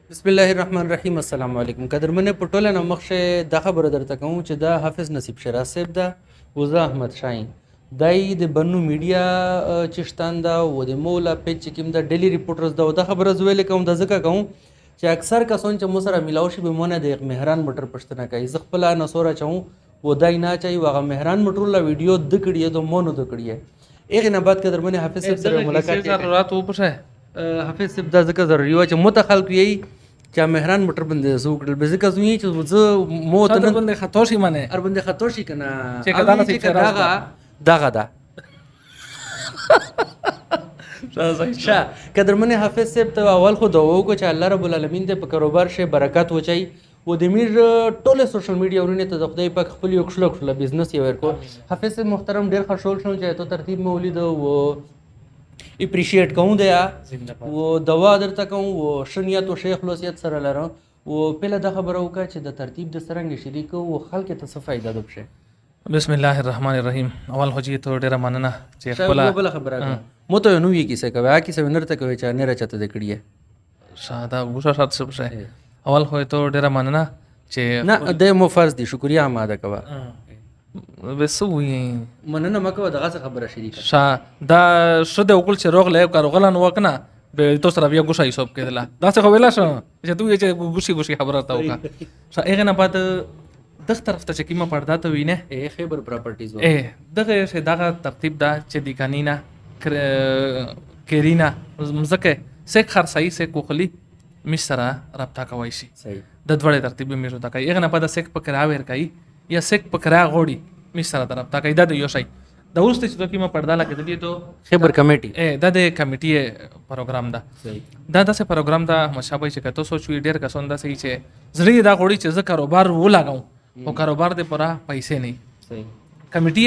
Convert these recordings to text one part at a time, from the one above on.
بسم الله الرحمن الرحیم. السلام علیکم. قدرمنې په ټوله نه مخکې دا خبره درته کوم چې دا حافظ نصیب شیراز صاحب ده و زه احمد شاهین دای د بنو میډیا چشتان ده و د مولا پیج چې کوم د ډیلی ریپورټرز ده و دا خبره زه ویلې کوم د ځکه کوم چې اکثر کسان چې مو سره میلاو شي به مونه د مهران موټر پښتنه کوي. زه خپله نصوره چوم و دای نه چای و هغه مهران موټر لا ویډیو د کړی د مونو د کړی هغه نه بعد قدرمنې حافظ صاحب سره ملاقات ضرورت و پښه حافظ صاحب دا ځکه ضروري و چې متخلق یې چې مهران موټر باندې زو کړل به ځکه زوی چې زه مو ته نه باندې خطوشي منه ار باندې خطوشي کنه چې کدا نصیب شیراز دغه ده شا قدرمنې حافظ صاحب ته اول خو دعا وکړو چې الله رب العالمین دې په کاروبار شي برکات وچای و د میر ټوله سوشل میډیا ورونه ته د خدای پاک خپل یو کښلو بزنس یې ورکو. حافظ صاحب محترم ډیر خوشحال شوم چې ته ترتیب مولید و اپریشیټ کوم دیا و دوا درته کوم و شنیت و شیخ لوسیت سره لرم و پهله دا خبره وکړه چې د ترتیب د سرنګ شریک او خلک ته څه فائدہ ده بشه. بسم الله الرحمن الرحیم. اول خو جی ته ډیره مننه چې خپل بل خبره مو ته نو یې کیسه کوي کی څه ونرته کوي چې نه راچته د کړی شاده ګوشه شات څه بشه اول خو ته ډیره مننه چې نه د مو فرض دي شکریا ماده کوا وسوي مننه مکو دغه خبره شریک شا دا شو د وکول چې روغ لایو کار غلن وکنه به تو سره بیا ګوشه حساب کېدله دا څه ویلا شو چې تو چې ګوشي خبره تا وکا شا هغه نه بعد دغه طرف ته چې کیما پردا ته وینه خیبر پراپرټیز و دغه شه دغه ترتیب دا چې دی کانینا کرینا مزکه سیک خرسای سیک کوخلی مشره رابطه کوي شي صحیح د دوړې ترتیب مې تا کوي هغه نه بعد سیک پکرا ور کوي یا سیک پکرا غوړي مشره طرف تا کوي دا د یو شي د ورسته چې کیما پردا لګې دی ته خیبر کمیټي دا د کمیټي پروګرام دا دا داسې پروګرام دا مشابه چې کته سوچوي ډیر کسان دا صحیح چې زړی دا غوړي چې ز کاروبار و لګاو او کاروبار دې پورا پیسې نه صحیح کمیټي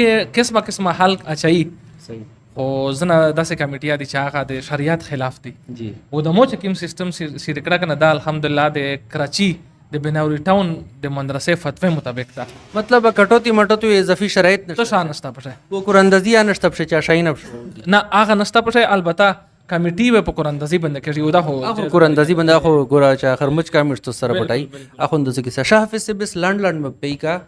قسمه حل اچي صحیح او زنه داسې کمیټیا دي چې هغه د شریعت خلاف دي جی او د مو چې کوم سیستم سیر کړه کنه دا الحمدلله د کراچي د بناوري ټاون د مدرسې فتوی مطابق دا مطلب کټوتی مټوتی اضافي شرایط نشته شان نشته پښه و قراندازي نشته پښه چا شاین نه هغه نشته پښه البته کمیټي و په قراندازي باندې کوي او دا هو قراندازي باندې خو ګورا چا خرمچ کا مشت سره پټای اخوند څه شاه حافظ بس لاند م پیکا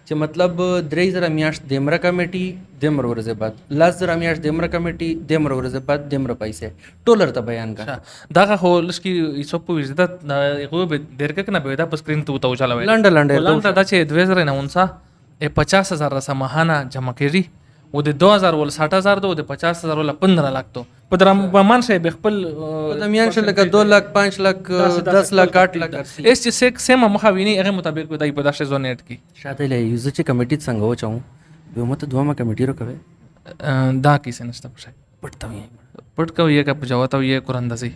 چې مطلب 3000 میاشت دیمره کمیټي دیمر ورځې بعد لاس زره میاشت دیمره کمیټي دیمر ورځې بعد دیمره پیسې ټولر ته بیان کا دا خو لشکي ایسو په وزت هغه به درګه کنه به دا په سکرین ته وتاو چلاوي لاند دا چې 2049 50000 رسمهانه جمع کړي و د 2000 ول 60000 دو د 50000 ول 15 لک تو په درم مان شه به خپل د میان شه لکه 2 لک 5 لک 10 لک 8 لک اس چې سم مخاویني هغه مطابق دای په داسې زونیټ کی شاته له یوز چې کمیټي څنګه و چاو به مت دوه ما کمیټي رو کوي دا کیسه نشته پښه پټ کوي کا پجاوتا یې قراندازي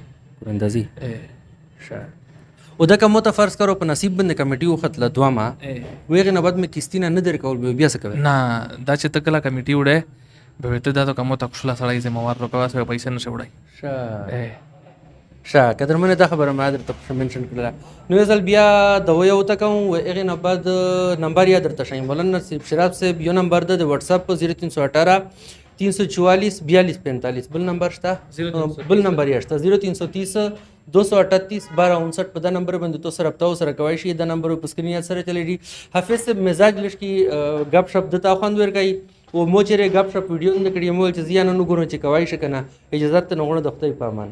شا او دا کوم ته فرض کرو په نصیب باندې کمیټي وخت له دوه ما ویغه نه بعد مې کیستینه نه در کول بیا څه کوي نه دا چې تکلا کمیټي وړه به ته دا ته کوم ته خپل سړی زما ور روکوا سره پیسې نشه وړای شا قدرمنه دا خبره ما درته منشن کړله نو ځل بیا د ویو ته کوم ویغه نه بعد نمبر یاد درته شایم مولانا نصیب شیراز صاحب یو نمبر د واتس اپ 0318 344 4245 بل نمبر شته بل نمبر یې شته 0330 238 1259 په دا نمبر باندې تو سره رابطه سره کوي شي دا نمبر په سکرین سره چلیږي. حافظ صاحب مزاج لشکي غب شپ دتا خوند ور کوي او مو چیرې غب شپ ویډیو نه کړی مول چې زیان نه ګورو چې کوي شي کنه اجازه ته نه غوړه د خپل پامان